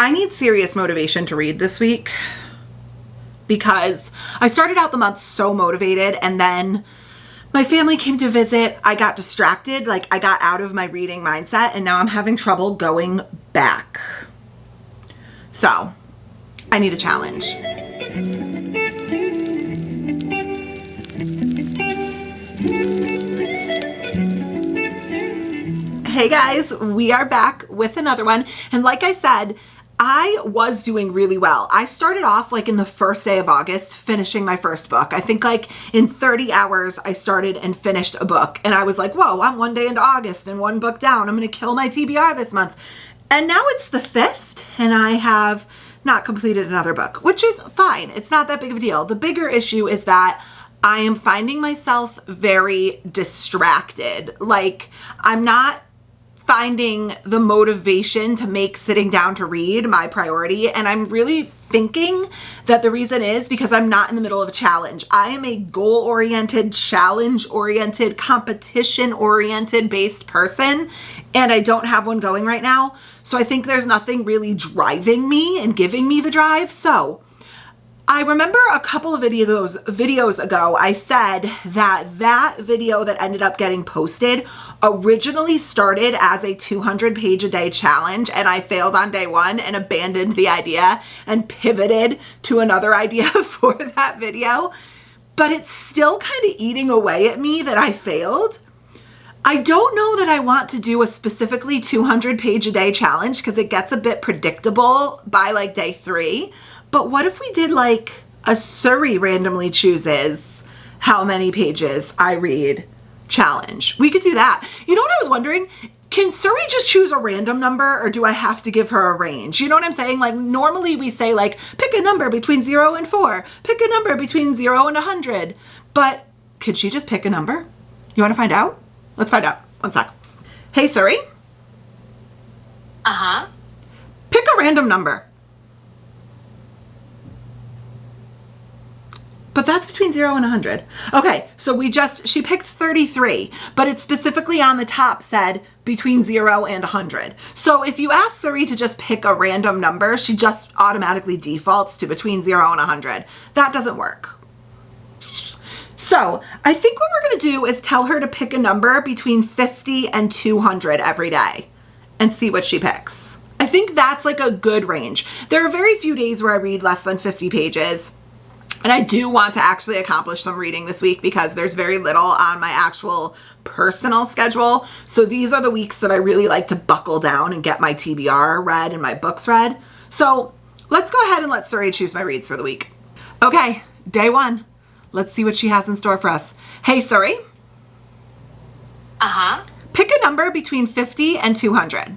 I need serious motivation to read this week because I started out the month so motivated, and then my family came to visit. I got distracted, like I got out of my reading mindset, and now I'm having trouble going back. So I need a challenge. Hey guys, we are back with another one. And like I said, I was doing really well. I started off like in the first day of August finishing my first book. I think like in 30 hours I started and finished a book, and I was like, whoa, I'm one day into August and one book down. I'm gonna kill my TBR this month. And now it's the 5th and I have not completed another book, which is fine. It's not that big of a deal. The bigger issue is that I am finding myself very distracted. Like I'm not finding the motivation to make sitting down to read my priority. And I'm really thinking that the reason is because I'm not in the middle of a challenge. I am a goal-oriented, challenge-oriented, competition-oriented based person, and I don't have one going right now. So I think there's nothing really driving me and giving me the drive. So I remember a couple of videos ago, I said that video that ended up getting posted originally started as a 200 page a day challenge, and I failed on day 1 and abandoned the idea and pivoted to another idea for that video. But it's still kind of eating away at me that I failed. I don't know that I want to do a specifically 200 page a day challenge because it gets a bit predictable by like day 3. But what if we did like a Siri randomly chooses how many pages I read challenge? We could do that. You know what I was wondering? Can Siri just choose a random number, or do I have to give her a range? You know what I'm saying? Like normally we say like, pick a number between 0 and 4, pick a number between 0 and 100. But could she just pick a number? You want to find out? Let's find out. One sec. Hey Siri. Uh-huh. Pick a random number. But that's between 0 and 100. Okay, so she picked 33, but it specifically on the top said between 0 and 100. So if you ask Siri to just pick a random number, she just automatically defaults to between 0 and 100. That doesn't work. So I think what we're gonna do is tell her to pick a number between 50 and 200 every day and see what she picks. I think that's like a good range. There are very few days where I read less than 50 pages. And I do want to actually accomplish some reading this week because there's very little on my actual personal schedule. So these are the weeks that I really like to buckle down and get my TBR read and my books read. So let's go ahead and let Siri choose my reads for the week. Okay, day 1. Let's see what she has in store for us. Hey Siri. Uh-huh. Pick a number between 50 and 200.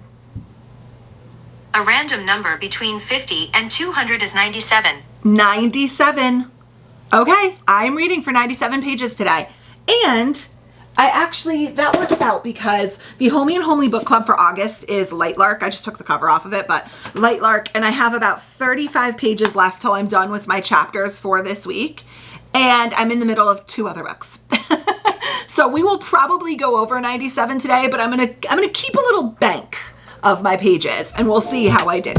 A random number between 50 and 200 is 97. 97. Okay, I'm reading for 97 pages today. And that works out because the Homey and Homely book club for August is Light Lark. I just took the cover off of it, but Light Lark, and I have about 35 pages left till I'm done with my chapters for this week. And I'm in the middle of 2 other books. So we will probably go over 97 today, but I'm gonna keep a little bank of my pages and we'll see how I do.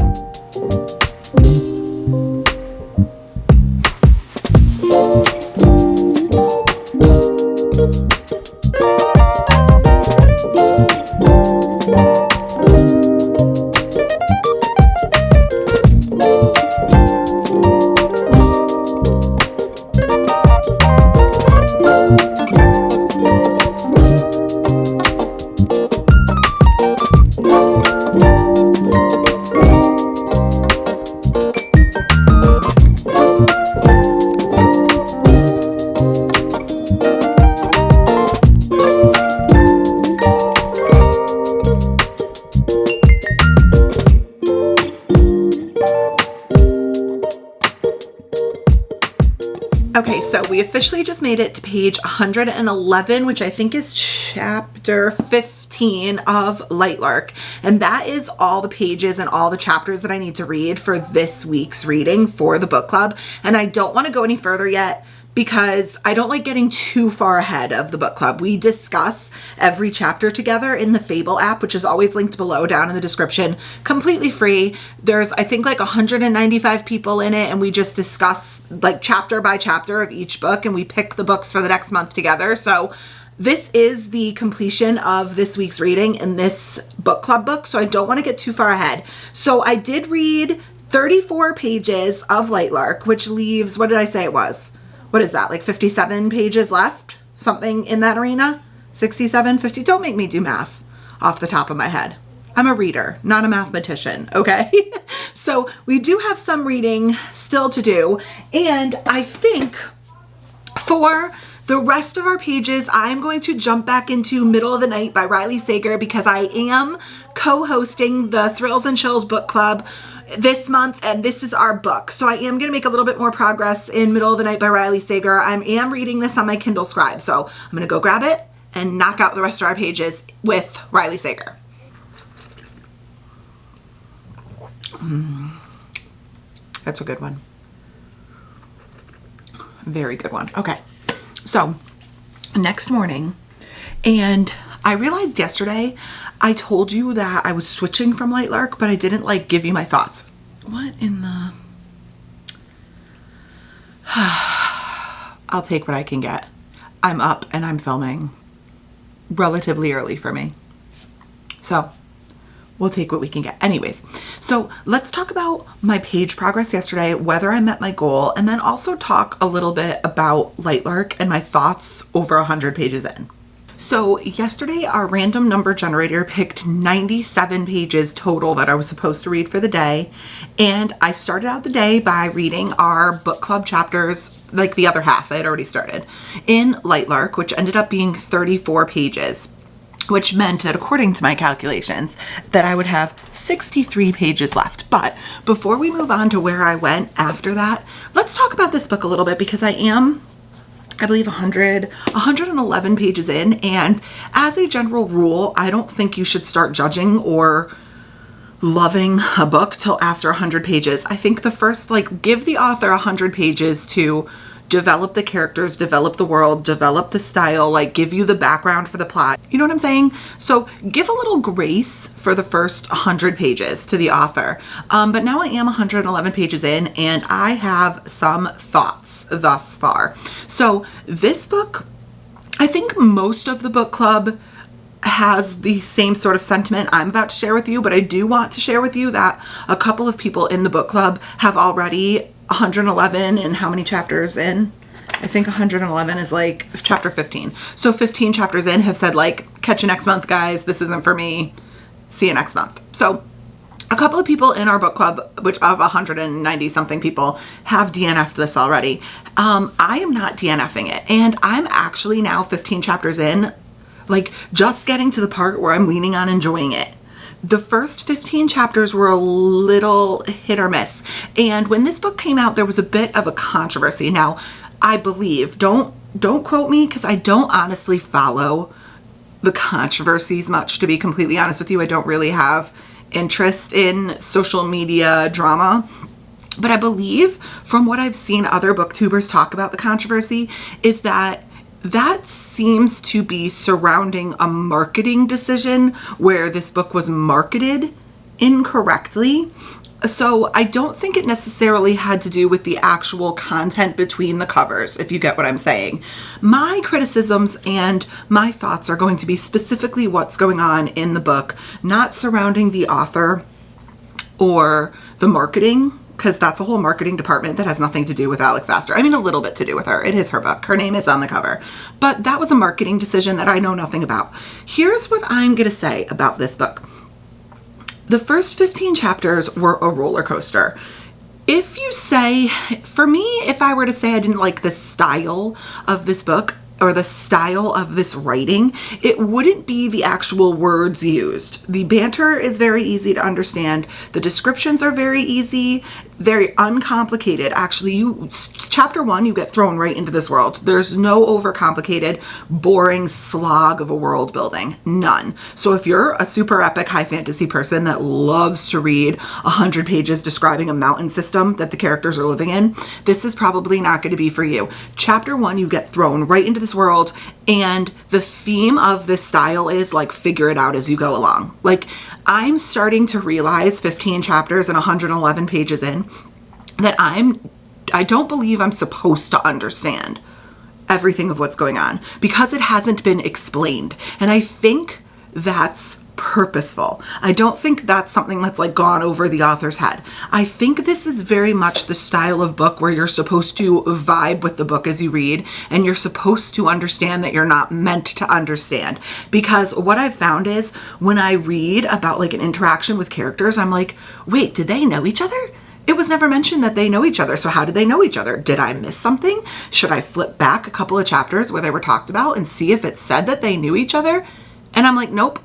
Okay, so we officially just made it to page 111, which I think is chapter 15 of Light Lark. And that is all the pages and all the chapters that I need to read for this week's reading for the book club. And I don't want to go any further yet because I don't like getting too far ahead of the book club. We discuss every chapter together in the Fable app, which is always linked below down in the description, completely free. There's, I think, like 195 people in it, and we just discuss like chapter by chapter of each book, and we pick the books for the next month together. So this is the completion of this week's reading in this book club book, so I don't want to get too far ahead. So I did read 34 pages of Lightlark, which leaves, what did I say it was? What is that, like 57 pages left? Something in that arena? 67, 50? Don't make me do math off the top of my head. I'm a reader, not a mathematician, okay? So we do have some reading still to do, and I think for the rest of our pages, I'm going to jump back into Middle of the Night by Riley Sager, because I am co-hosting the Thrills and Chills book club this month, and this is our book. So I am going to make a little bit more progress in Middle of the Night by Riley Sager. I am reading this on my Kindle Scribe, so I'm going to go grab it and knock out the rest of our pages with Riley Sager. That's a good one. Very good one. Okay, so next morning, and I realized yesterday I told you that I was switching from Lightlark, but I didn't like give you my thoughts. What in the... I'll take what I can get. I'm up and I'm filming relatively early for me. So we'll take what we can get. Anyways, so let's talk about my page progress yesterday, whether I met my goal, and then also talk a little bit about Lightlark and my thoughts over 100 pages in. So yesterday our random number generator picked 97 pages total that I was supposed to read for the day. And I started out the day by reading our book club chapters, like the other half I had already started, in Lightlark, which ended up being 34 pages, which meant that according to my calculations that I would have 63 pages left. But before we move on to where I went after that, let's talk about this book a little bit, because I believe 111 pages in, and as a general rule, I don't think you should start judging or loving a book till after 100 pages. I think the first, give the author 100 pages to develop the characters, develop the world, develop the style, give you the background for the plot. You know what I'm saying? So give a little grace for the first 100 pages to the author. But now I am 111 pages in, and I have some thoughts thus far. So this book, I think most of the book club has the same sort of sentiment I'm about to share with you, but I do want to share with you that a couple of people in the book club have already 111 and how many chapters in? I think 111 is chapter 15. So 15 chapters in have said catch you next month, guys. This isn't for me. See you next month. So a couple of people in our book club, which of 190 something people, have DNF'd this already. I am not DNFing it, and I'm actually now 15 chapters in, just getting to the part where I'm leaning on enjoying it. The first 15 chapters were a little hit or miss, and when this book came out, there was a bit of a controversy. Now, I believe, don't quote me, because I don't honestly follow the controversies much, to be completely honest with you. I don't really have interest in social media drama, but I believe from what I've seen other booktubers talk about the controversy is that seems to be surrounding a marketing decision where this book was marketed incorrectly. So I don't think it necessarily had to do with the actual content between the covers, if you get what I'm saying. My criticisms and my thoughts are going to be specifically what's going on in the book, not surrounding the author or the marketing, because that's a whole marketing department that has nothing to do with Alex Astor. I mean, a little bit to do with her. It is her book. Her name is on the cover. But that was a marketing decision that I know nothing about. Here's what I'm going to say about this book. The first 15 chapters were a roller coaster. If you say, for me, if I were to say I didn't like the style of this book or the style of this writing, it wouldn't be the actual words used. The banter is very easy to understand. The descriptions are very easy very uncomplicated. Actually, chapter 1, you get thrown right into this world. There's no overcomplicated, boring slog of a world building. None. So if you're a super epic high fantasy person that loves to read 100 pages describing a mountain system that the characters are living in, this is probably not going to be for you. Chapter 1, you get thrown right into this world, and the theme of this style is like figure it out as you go along. Like, I'm starting to realize 15 chapters and 111 pages in that I don't believe I'm supposed to understand everything of what's going on because it hasn't been explained. And I think that's purposeful. I don't think that's something that's like gone over the author's head. I think this is very much the style of book where you're supposed to vibe with the book as you read, and you're supposed to understand that you're not meant to understand. Because what I've found is when I read about like an interaction with characters, I'm like, wait, did they know each other? It was never mentioned that they know each other. So how did they know each other? Did I miss something? Should I flip back a couple of chapters where they were talked about and see if it said that they knew each other? And I'm like, nope.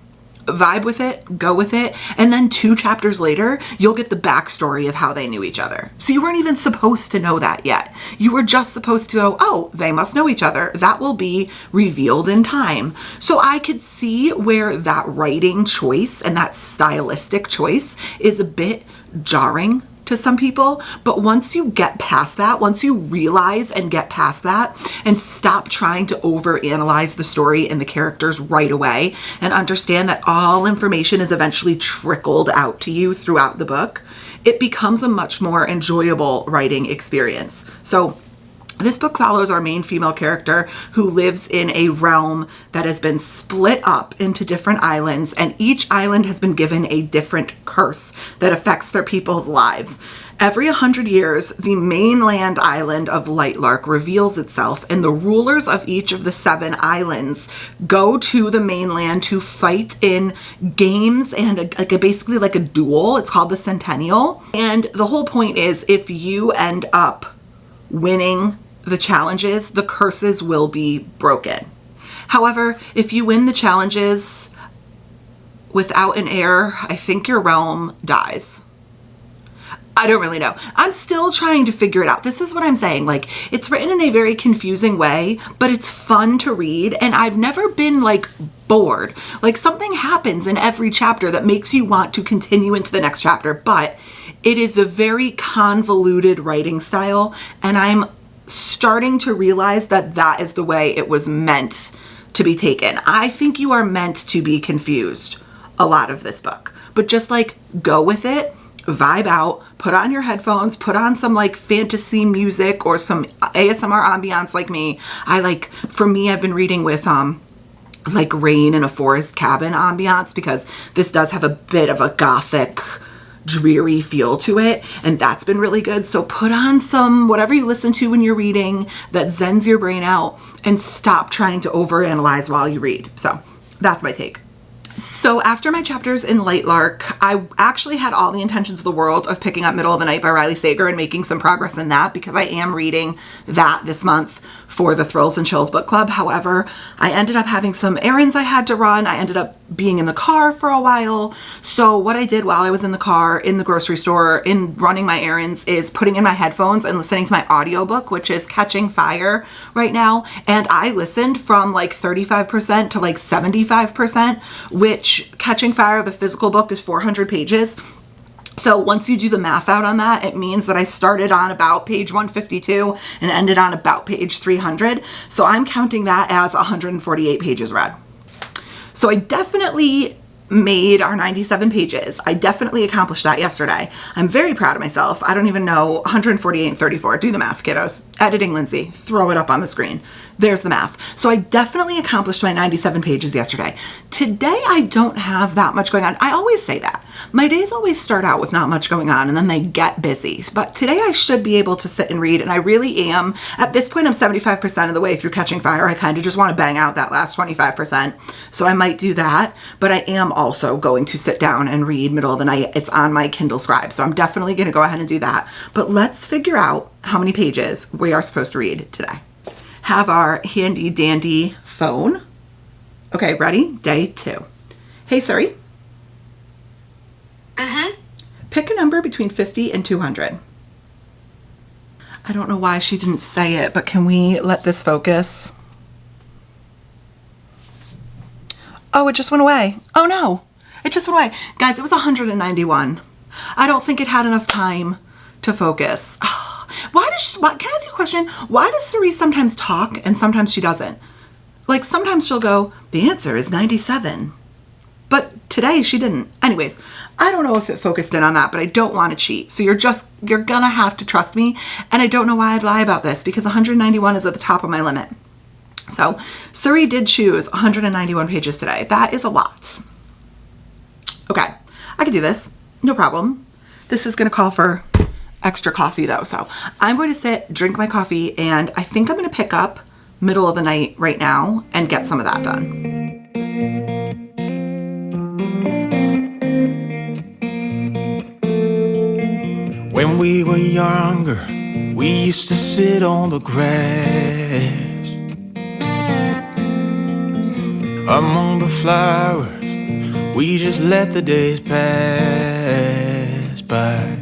Vibe with it, go with it, and then 2 chapters later, you'll get the backstory of how they knew each other. So you weren't even supposed to know that yet. You were just supposed to go, oh, they must know each other. That will be revealed in time. So I could see where that writing choice and that stylistic choice is a bit jarring to some people, but once you get past that, once you realize and get past that and stop trying to overanalyze the story and the characters right away and understand that all information is eventually trickled out to you throughout the book, it becomes a much more enjoyable writing experience. So this book follows our main female character who lives in a realm that has been split up into different islands, and each island has been given a different curse that affects their people's lives. Every 100 years, the mainland island of Lightlark reveals itself, and the rulers of each of the 7 islands go to the mainland to fight in games and basically like a duel. It's called the Centennial. And the whole point is if you end up winning the challenges, the curses will be broken. However, if you win the challenges without an heir, I think your realm dies. I don't really know. I'm still trying to figure it out. This is what I'm saying. Like, it's written in a very confusing way, but it's fun to read, and I've never been like bored. Like, something happens in every chapter that makes you want to continue into the next chapter, but it is a very convoluted writing style, and I'm starting to realize that that is the way it was meant to be taken. I think you are meant to be confused a lot of this book, but just like go with it, vibe out, put on your headphones, put on some like fantasy music or some ASMR ambiance like me. For me, I've been reading with like rain in a forest cabin ambiance because this does have a bit of a gothic dreary feel to it, and that's been really good. So put on some whatever you listen to when you're reading that zens your brain out, and stop trying to overanalyze while you read. So that's my take. So after my chapters in Lightlark, I actually had all the intentions of the world of picking up Middle of the Night by Riley Sager and making some progress in that because I am reading that this month for the Thrills and Chills book club. However, I ended up having some errands I had to run. I ended up being in the car for a while. So what I did while I was in the car, in the grocery store, in running my errands is putting in my headphones and listening to my audiobook, which is Catching Fire right now. And I listened from like 35% to like 75%, which Catching Fire, the physical book, is 400 pages. So once you do the math out on that, it means that I started on about page 152 and ended on about page 300. So I'm counting that as 148 pages read. So I definitely made our 97 pages. I definitely accomplished that yesterday. I'm very proud of myself. I don't even know 148 and 34. Do the math, kiddos. Editing Lindsay. Throw it up on the screen. There's the math. So I definitely accomplished my 97 pages yesterday. Today, I don't have that much going on. I always say that. My days always start out with not much going on and then they get busy. But today I should be able to sit and read, and I really am. At this point, I'm 75% of the way through Catching Fire. I kind of just want to bang out that last 25%. So I might do that, but I am also going to sit down and read Middle of the Night. It's on my Kindle Scribe, so I'm definitely going to go ahead and do that. But let's figure out how many pages we are supposed to read today. Have our handy dandy phone. Okay, ready? Day 2. Hey Siri. Mm-hmm. Pick a number between 50 and 200. I don't know why she didn't say it, but can we let this focus? Oh, it just went away. Oh no, it just went away. Guys, it was 191. I don't think it had enough time to focus. Can I ask you a question? Why does Siri sometimes talk and sometimes she doesn't? Like sometimes she'll go, the answer is 97. But today she didn't. Anyways, I don't know if it focused in on that, but I don't want to cheat. So you're gonna have to trust me. And I don't know why I'd lie about this because 191 is at the top of my limit. So Siri did choose 191 pages today. That is a lot. Okay, I can do this. No problem. This is gonna call for extra coffee though. So I'm going to sit, drink my coffee, and I think I'm gonna pick up middle of the night right now and get some of that done. When we were younger, we used to sit on the grass among the flowers. We just let the days pass by.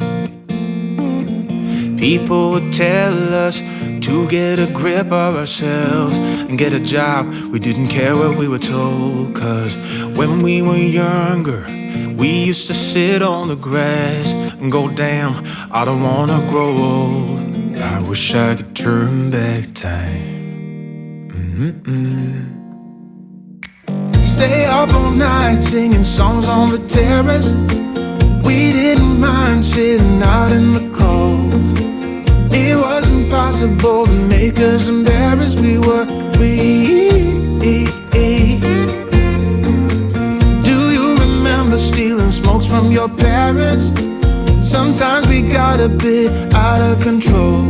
People would tell us to get a grip of ourselves and get a job. We didn't care what we were told, 'cause when we were younger, we used to sit on the grass and go, damn, I don't wanna grow old. I wish I could turn back time. Stay up all night singing songs on the terrace. We didn't mind sitting out in the cold. It wasn't possible to make us embarrassed. We were free. Do you remember stealing smokes from your parents? Sometimes we got a bit out of control.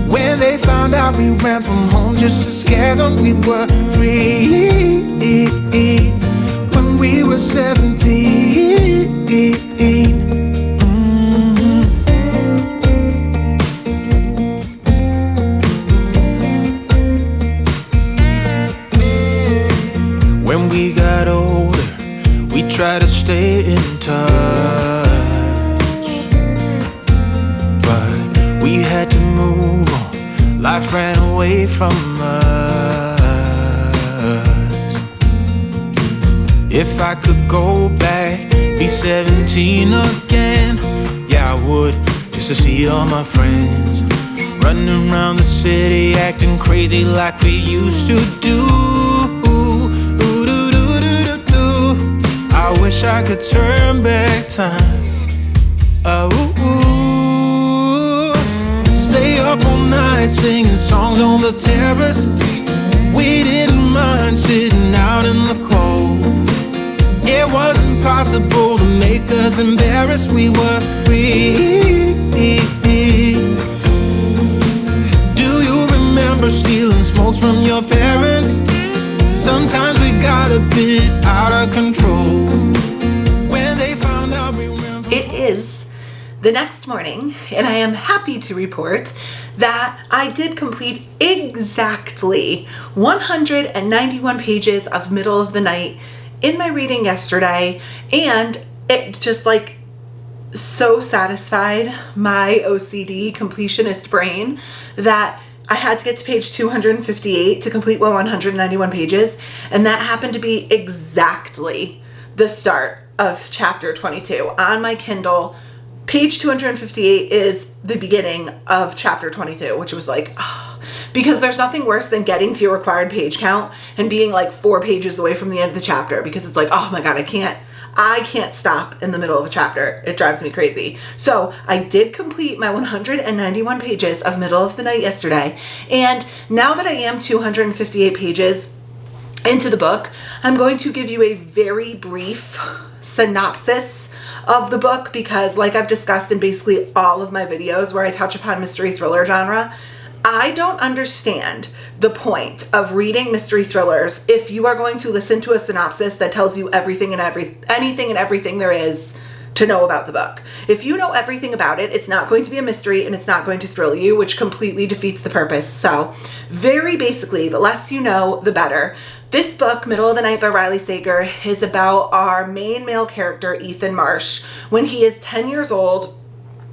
When they found out we ran from home just to scare them, we were free. When we were 17. When we got older, we tried to stay in touch, but we had to move on. Life ran away from us. If I could go back, be 17 again, yeah I would, just to see all my friends running around the city, acting crazy like we used to do. I wish I could turn back time. Stay up all night singing songs on the terrace. We didn't mind sitting out in the cold. It wasn't possible to make us embarrassed. We were free. Do you remember stealing smokes from your parents? Sometimes we got a bit out of control. When they found out we ran from It is the next morning, and I am happy to report that I did complete exactly 191 pages of Middle of the Night in my reading yesterday, and it just like so satisfied my OCD completionist brain that I had to get to page 258 to complete 191 pages, and that happened to be exactly the start of chapter 22. On my Kindle, page 258 is the beginning of chapter 22, which was like, because there's nothing worse than getting to your required page count and being like 4 pages away from the end of the chapter, because it's like, oh my God, I can't stop in the middle of a chapter. It drives me crazy. So I did complete my 191 pages of Middle of the Night yesterday. And now that I am 258 pages into the book, I'm going to give you a very brief synopsis of the book, because like I've discussed in basically all of my videos where I touch upon mystery thriller genre, I don't understand the point of reading mystery thrillers if you are going to listen to a synopsis that tells you anything and everything there is to know about the book. If you know everything about it, it's not going to be a mystery and it's not going to thrill you, which completely defeats the purpose. So very basically, the less you know, the better. This book, Middle of the Night by Riley Sager, is about our main male character, Ethan Marsh, when he is 10 years old.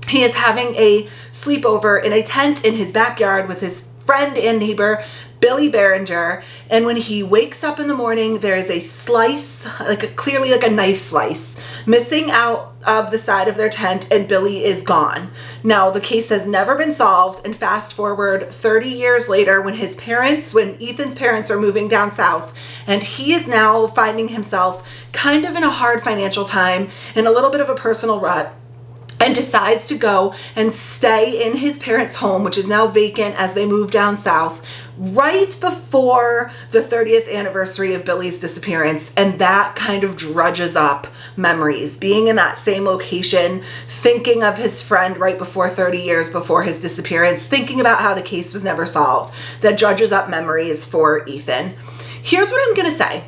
He is having a sleepover in a tent in his backyard with his friend and neighbor, Billy Behringer. And when he wakes up in the morning, there is a slice, clearly like a knife slice, missing out of the side of their tent, and Billy is gone. Now, the case has never been solved, and fast forward 30 years later when Ethan's parents are moving down south, and he is now finding himself kind of in a hard financial time, in a little bit of a personal rut, and decides to go and stay in his parents' home, which is now vacant as they move down south, right before the 30th anniversary of Billy's disappearance. And that kind of drudges up memories. Being in that same location, thinking of his friend right before 30 years before his disappearance, thinking about how the case was never solved, that drudges up memories for Ethan. Here's what I'm gonna say.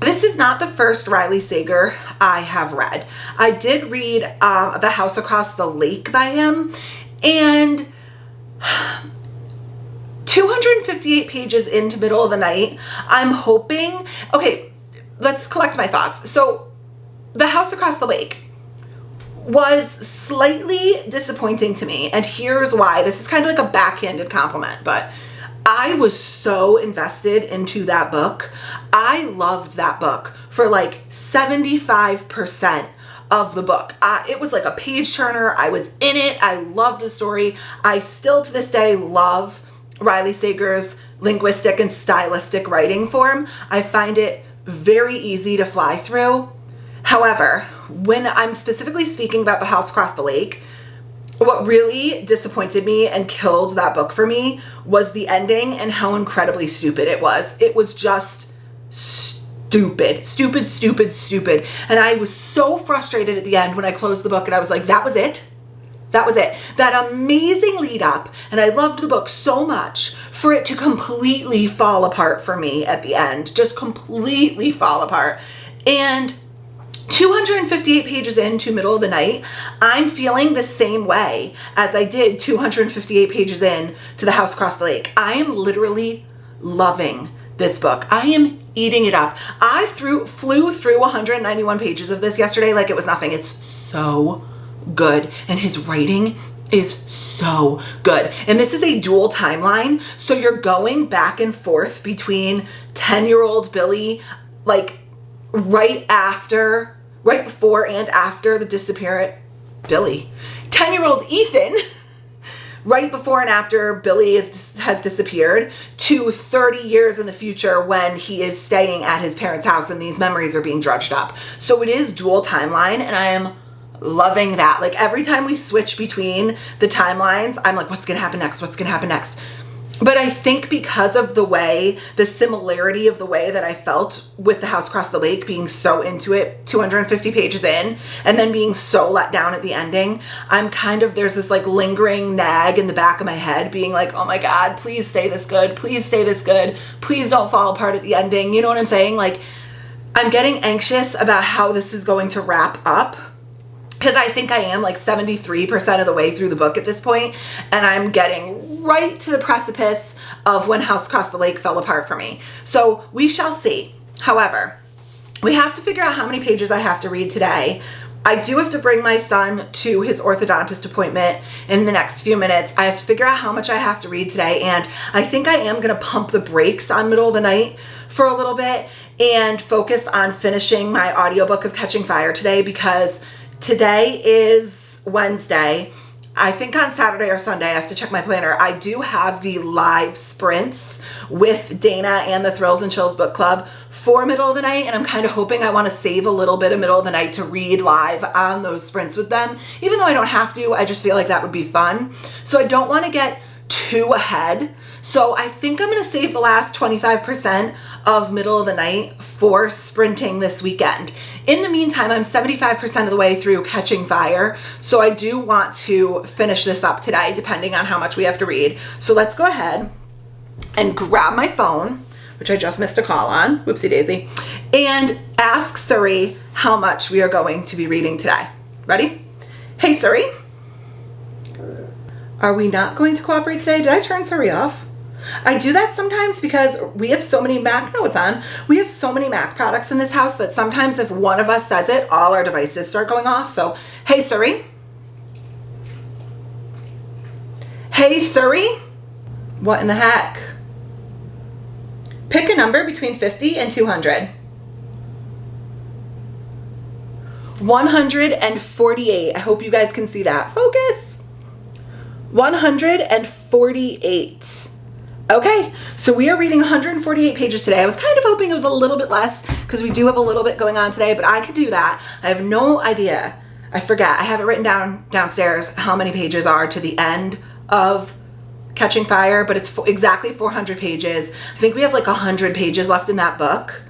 This is not the first Riley Sager I have read. I did read The House Across the Lake by him, and 258 pages into Middle of the Night, I'm hoping, okay, let's collect my thoughts. So The House Across the Lake was slightly disappointing to me, and here's why. This is kind of like a backhanded compliment, but I was so invested into that book. I loved that book for like 75% of the book. It was like a page turner. I was in it. I loved the story. I still to this day love Riley Sager's linguistic and stylistic writing form. I find it very easy to fly through. However, when I'm specifically speaking about The House Across the Lake, what really disappointed me and killed that book for me was the ending and how incredibly stupid it was. It was just stupid. And I was so frustrated at the end when I closed the book and I was like, that was it? That was it. That amazing lead up, and I loved the book so much, for it to completely fall apart for me at the end. Just completely fall apart. And 258 pages into Middle of the Night, I'm feeling the same way as I did 258 pages in to The House Across the Lake. I am literally loving this book. I am eating it up. I flew through 191 pages of this yesterday like it was nothing. It's so good, and his writing is so good. And this is a dual timeline, so you're going back and forth between 10-year-old Billy, like right before and after the disappearance, Billy, 10-year-old Ethan, right before and after Billy has disappeared, to 30 years in the future when he is staying at his parents' house and these memories are being drudged up. So it is dual timeline, and I am loving that. Like every time we switch between the timelines, I'm like, what's gonna happen next? What's gonna happen next? But I think because of the similarity of the way that I felt with The House Across the Lake, being so into it 250 pages in, and then being so let down at the ending, there's this like lingering nag in the back of my head being like, oh my God, please stay this good. Please stay this good. Please don't fall apart at the ending. You know what I'm saying? Like, I'm getting anxious about how this is going to wrap up, because I think I am like 73% of the way through the book at this point, and I'm getting right to the precipice of when House Across the Lake fell apart for me. So we shall see. However, we have to figure out how many pages I have to read today. I do have to bring my son to his orthodontist appointment in the next few minutes. I have to figure out how much I have to read today, and I think I am going to pump the brakes on Middle of the Night for a little bit and focus on finishing my audiobook of Catching Fire today, because today is Wednesday. I think on Saturday or Sunday, I have to check my planner, I do have the live sprints with Dana and the Thrills and Chills Book Club for Middle of the Night, and I'm kind of hoping I want to save a little bit of Middle of the Night to read live on those sprints with them. Even though I don't have to, I just feel like that would be fun. So I don't want to get too ahead. So I think I'm going to save the last 25% of Middle of the Night for sprinting this weekend. In the meantime, I'm 75% of the way through Catching Fire, so I do want to finish this up today, depending on how much we have to read. So let's go ahead and grab my phone, which I just missed a call on, whoopsie daisy, and ask Siri how much we are going to be reading today. Ready? Hey Siri, are we not going to cooperate today? Did I turn Siri off? I do that sometimes because we have so many Mac, no, it's on. We have so many Mac products in this house that sometimes if one of us says it, all our devices start going off. So, hey Siri. Hey Siri, what in the heck? Pick a number between 50 and 200. 148. I hope you guys can see that. Focus. 148. Okay, so we are reading 148 pages today. I was kind of hoping it was a little bit less because we do have a little bit going on today, but I could do that. I have no idea. I forget. I have it written downstairs how many pages are to the end of Catching Fire, but it's exactly 400 pages. I think we have like 100 pages left in that book.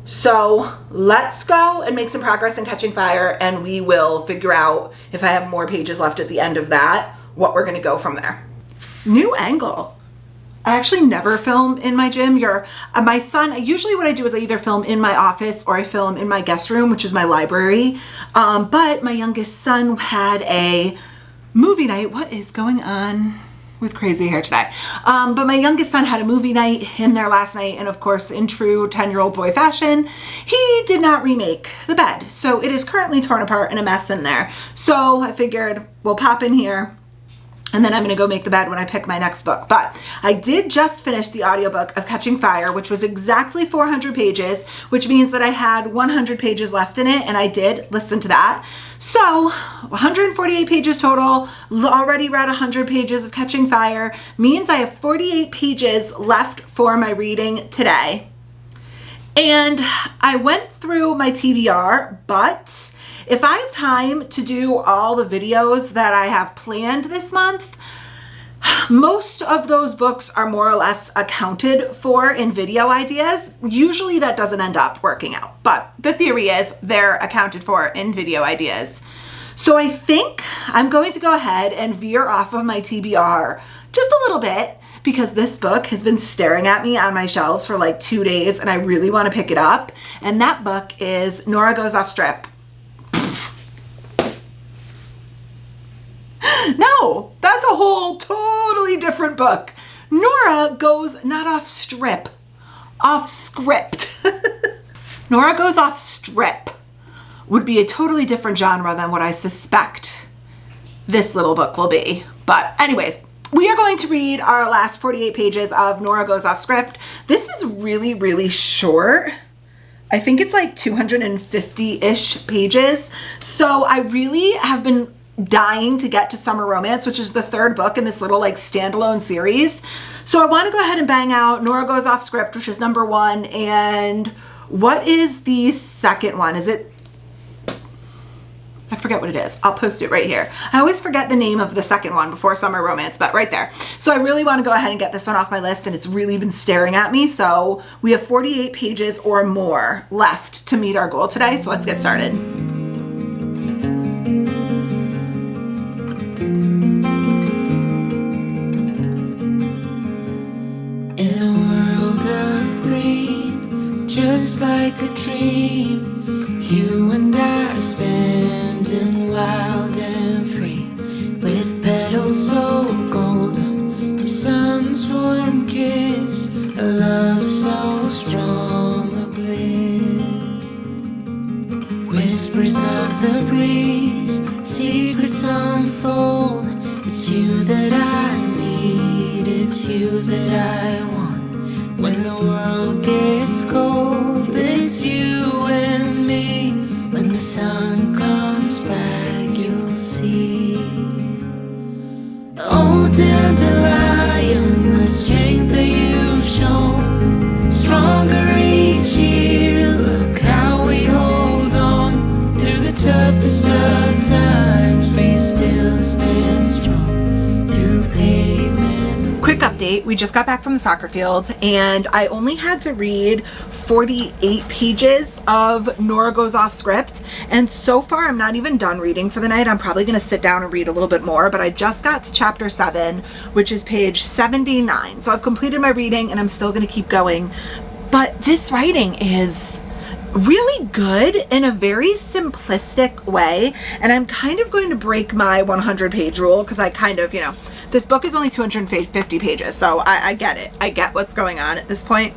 So let's go and make some progress in Catching Fire, and we will figure out if I have more pages left at the end of that, what we're gonna go from there. New angle. I actually never film in my gym. My son, usually what I do is I either film in my office or I film in my guest room, which is my library. But my youngest son had a movie night. What is going on with crazy hair today? But my youngest son had a movie night in there last night, and of course, in true 10-year-old boy fashion, he did not remake the bed. So it is currently torn apart and a mess in there. So I figured we'll pop in here, and then I'm gonna go make the bed when I pick my next book. But I did just finish the audiobook of Catching Fire, which was exactly 400 pages, which means that I had 100 pages left in it, and I did listen to that. So 148 pages total, already read 100 pages of Catching Fire, means I have 48 pages left for my reading today. And I went through my TBR, but if I have time to do all the videos that I have planned this month, most of those books are more or less accounted for in video ideas. Usually that doesn't end up working out, but the theory is they're accounted for in video ideas. So I think I'm going to go ahead and veer off of my TBR just a little bit, because this book has been staring at me on my shelves for like 2 days and I really want to pick it up. And that book is Nora Goes Off Strip. No, that's a whole totally different book. Nora goes not off strip, off script. Nora Goes Off Strip would be a totally different genre than what I suspect this little book will be. But anyways, we are going to read our last 48 pages of Nora Goes Off Script. This is really, really short. I think it's like 250-ish pages. So I really have been dying to get to Summer Romance, which is the third book in this little like standalone series. So I want to go ahead and bang out Nora Goes Off Script, which is number 1. And what is the second one? Is it? I forget what it is. I'll post it right here. I always forget the name of the second one before Summer Romance, but right there. So I really want to go ahead and get this one off my list, and it's really been staring at me. So we have 48 pages or more left to meet our goal today. So let's get started. In a world of green, just like a dream, you and I standing wild and free, with petals so golden, the sun's warm kiss, a love so strong, a bliss. Whispers of the breeze, secrets unfold. It's you that I need, it's you that I want. When the world gets cold, it's you and me. When the sun comes back, you'll see. Oh, dandelion, the strength that you've shown, stronger each year. Look how we hold on through the toughest of times. We still stand strong through pavement. Quick update, we just got back from the soccer field and I only had to read 48 pages of Nora Goes Off Script, and so far I'm not even done reading for the night. I'm probably going to sit down and read a little bit more, but I just got to chapter 7, which is page 79. So I've completed my reading and I'm still going to keep going. But this writing is really good in a very simplistic way, and I'm kind of going to break my 100-page rule because I kind of, this book is only 250 pages, so I get it. I get what's going on at this point.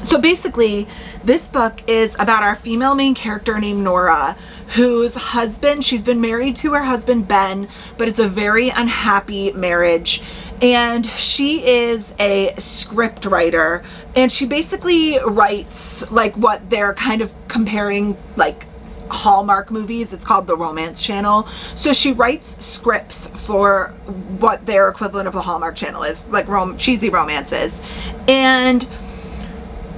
So basically, This book is about our female main character named Nora, whose husband, she's been married to her husband Ben, but it's a very unhappy marriage. And she is a script writer, and she basically writes like what they're kind of comparing like Hallmark movies. It's called the Romance Channel. So she writes scripts for what their equivalent of the Hallmark Channel is, like cheesy romances. And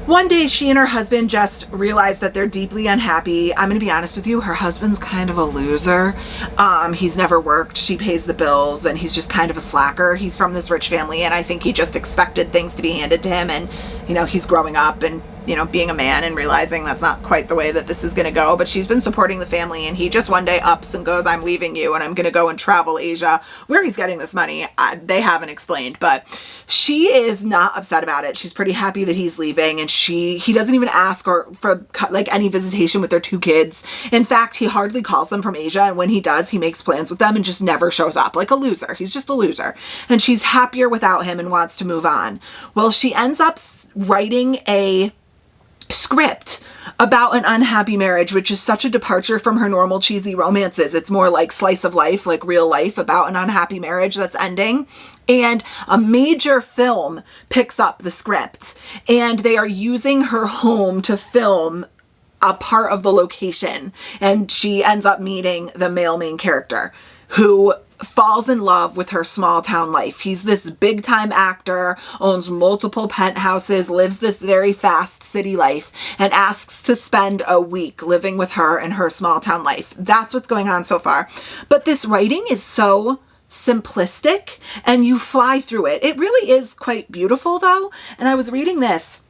one day she and her husband just realized that they're deeply unhappy. I'm gonna be honest with you, her husband's kind of a loser. He's never worked, she pays the bills, and he's just kind of a slacker. He's from this rich family, and I think he just expected things to be handed to him, and you know, he's growing up and you know, being a man and realizing that's not quite the way that this is gonna go. But she's been supporting the family, and he just one day ups and goes, I'm leaving you and I'm gonna go and travel Asia. Where he's getting this money, they haven't explained, but she is not upset about it. She's pretty happy that he's leaving, and he doesn't even ask or for like any visitation with their 2 kids. In fact, he hardly calls them from Asia, and when he does, he makes plans with them and just never shows up, like a loser. He's just a loser, and she's happier without him and wants to move on. Well, she ends up writing a script about an unhappy marriage, which is such a departure from her normal cheesy romances. It's more like slice of life, like real life about an unhappy marriage that's ending. And a major film picks up the script, and they are using her home to film a part of the location. And she ends up meeting the male main character, who falls in love with her small town life. He's this big time actor, owns multiple penthouses, lives this very fast city life, and asks to spend a week living with her in her small town life. That's what's going on so far. But this writing is so simplistic, and you fly through it. It really is quite beautiful though. And I was reading this.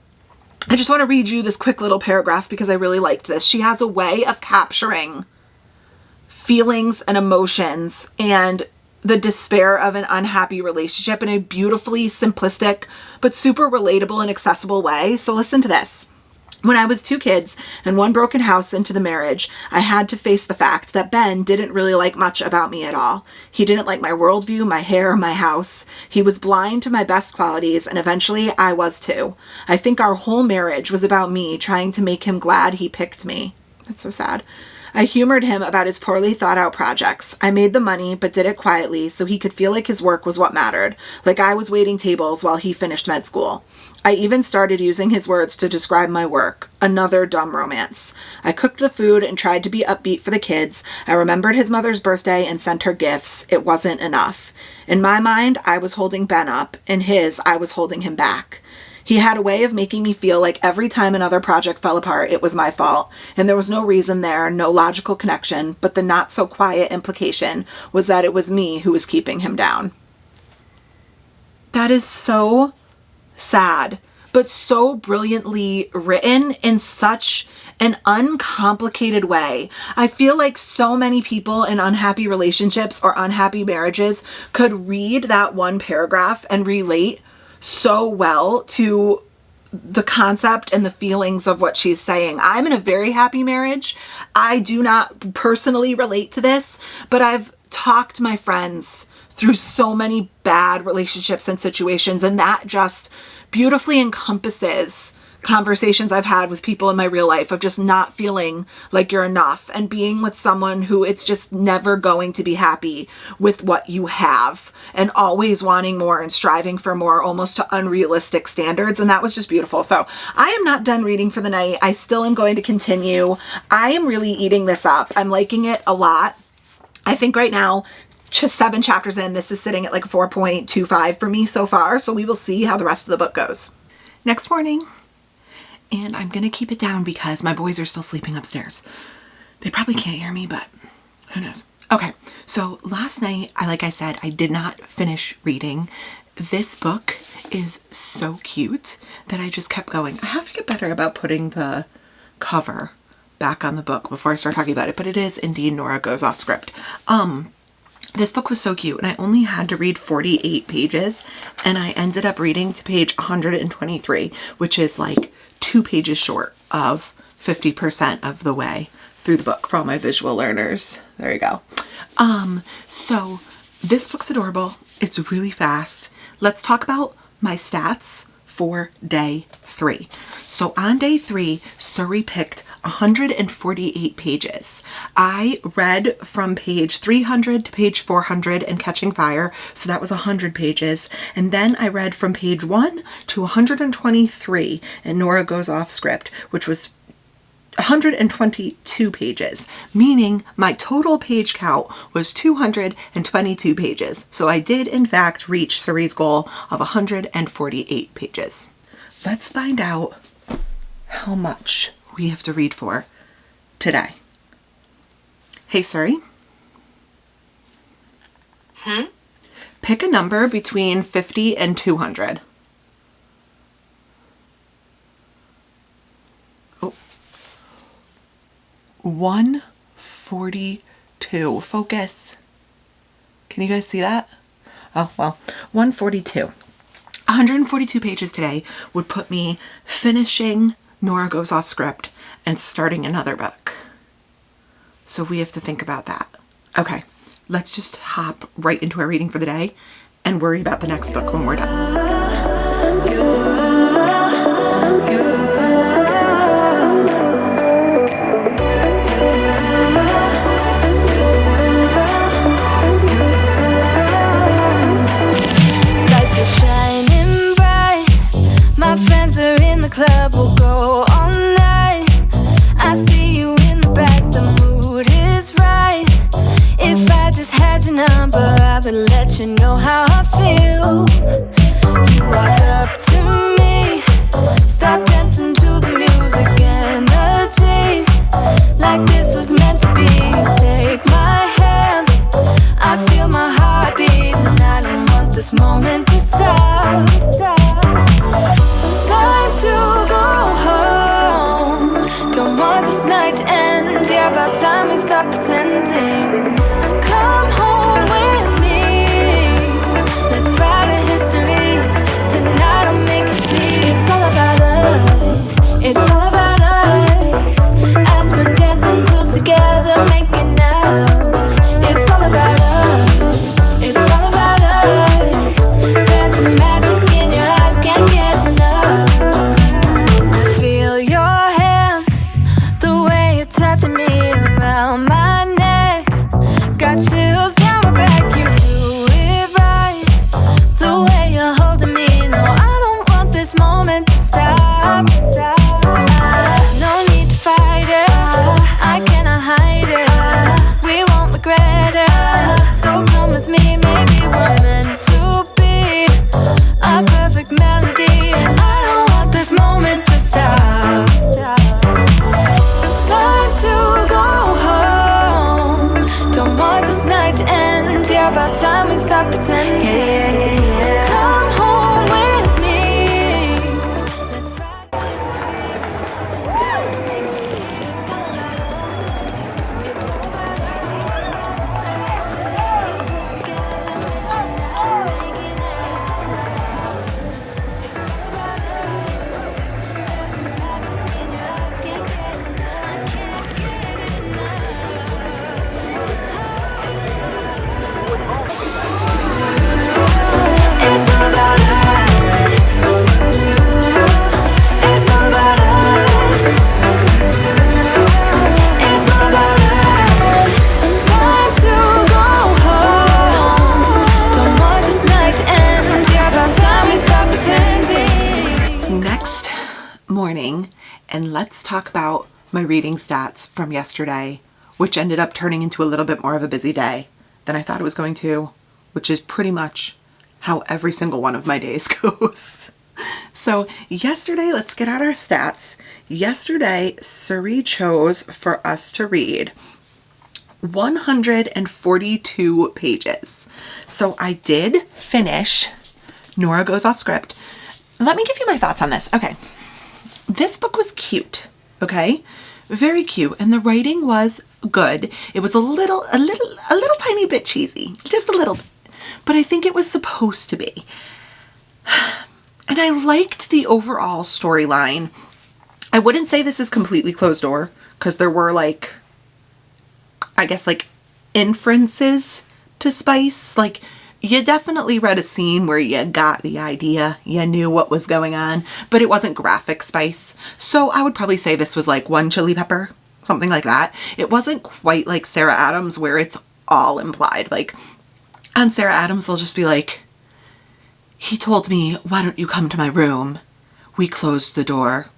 I just want to read you this quick little paragraph because I really liked this. She has a way of capturing feelings and emotions and the despair of an unhappy relationship in a beautifully simplistic but super relatable and accessible way. So listen to this. When I was 2 kids and 1 broken house into the marriage, I had to face the fact that Ben didn't really like much about me at all. He didn't like my worldview, my hair, my house. He was blind to my best qualities, and eventually I was too. I think our whole marriage was about me trying to make him glad he picked me. That's so sad. I humored him about his poorly thought out projects. I made the money, but did it quietly so he could feel like his work was what mattered, like I was waiting tables while he finished med school. I even started using his words to describe my work. Another dumb romance. I cooked the food and tried to be upbeat for the kids. I remembered his mother's birthday and sent her gifts. It wasn't enough. In my mind, I was holding Ben up. In his, I was holding him back. He had a way of making me feel like every time another project fell apart, it was my fault. And there was no reason there, no logical connection, but the not so quiet implication was that it was me who was keeping him down. That is so sad, but so brilliantly written in such an uncomplicated way. I feel like so many people in unhappy relationships or unhappy marriages could read that one paragraph and relate so well to the concept and the feelings of what she's saying. I'm in a very happy marriage. I do not personally relate to this, but I've talked to my friends through so many bad relationships and situations, and that just beautifully encompasses conversations I've had with people in my real life of just not feeling like you're enough and being with someone who it's just never going to be happy with what you have and always wanting more and striving for more, almost to unrealistic standards. And that was just beautiful. So I am not done reading for the night. I still am going to continue. I am really eating this up. I'm liking it a lot. I think right now, 7 chapters in, this is sitting at like 4.25 for me so far. So we will see how the rest of the book goes. Next morning, and I'm going to keep it down because my boys are still sleeping upstairs. They probably can't hear me, but who knows? Okay, so last night, like I said, I did not finish reading. This book is so cute that I just kept going. I have to get better about putting the cover back on the book before I start talking about it, but it is indeed Nora Goes Off Script. This book was so cute, and I only had to read 48 pages, and I ended up reading to page 123, which is like 2 pages short of 50% of the way through the book for all my visual learners. There you go. So this book's adorable. It's really fast. Let's talk about my stats for day 3. So on day 3, Suri picked 148 pages. I read from page 300 to page 400 in Catching Fire, so that was 100 pages. And then I read from page 1 to 123 in Nora Goes Off Script, which was 122 pages, meaning my total page count was 222 pages. So I did in fact reach Suri's goal of 148 pages. Let's find out how much we have to read for today. Hey Suri. Pick a number between 50 and 200. 142. Focus. Can you guys see that? Oh, well, 142. 142 pages today would put me finishing Nora Goes Off Script and starting another book. So we have to think about that. Okay, let's just hop right into our reading for the day and worry about the next book when we're done. Club will go all night. I see you in the back, the mood is right. If I just had your number, I would let you know how I feel. You walk up to me, start dancing to the music, energies like this was meant to be. Take my hand, I feel my heart beat, and I don't want this moment to stop. Time to go home. Don't want this night to end. Yeah, about time we stop pretending. Come home with me. Let's write a history. Tonight I'll make you see. It's all about us. It's all about us. As we're dancing close together, making out. It's all about us. It's all about us. There's a magic in your eyes, can't get enough. Touching me around my neck, got chills down my back. You do it right, the way you're holding me. No, I don't want this moment to stop. No need to fight it, I cannot hide it. We won't regret it, so come with me. Maybe we're meant to be a perfect melody, and I don't want this moment to stop. Time to go home. Don't want this night to end. Yeah, about time we stop pretending. Come home with me. Let's ride this morning, and let's talk about my reading stats from yesterday, which ended up turning into a little bit more of a busy day than I thought it was going to, which is pretty much how every single one of my days goes. So yesterday, let's get out our stats. Yesterday, Suri chose for us to read 142 pages. So I did finish Nora Goes Off Script. Let me give you my thoughts on this. Okay. This book was cute, okay? Very cute, and the writing was good. It was a little tiny bit cheesy, just a little bit, but I think it was supposed to be. And I liked the overall storyline. I wouldn't say this is completely closed door, because there were like, I guess like inferences to spice. Like you definitely read a scene where you got the idea, you knew what was going on, but it wasn't graphic spice. So I would probably say this was like one chili pepper, something like that. It wasn't quite like Sarah Adams where it's all implied. Like on Sarah Adams, they'll just be like, he told me, why don't you come to my room? We closed the door.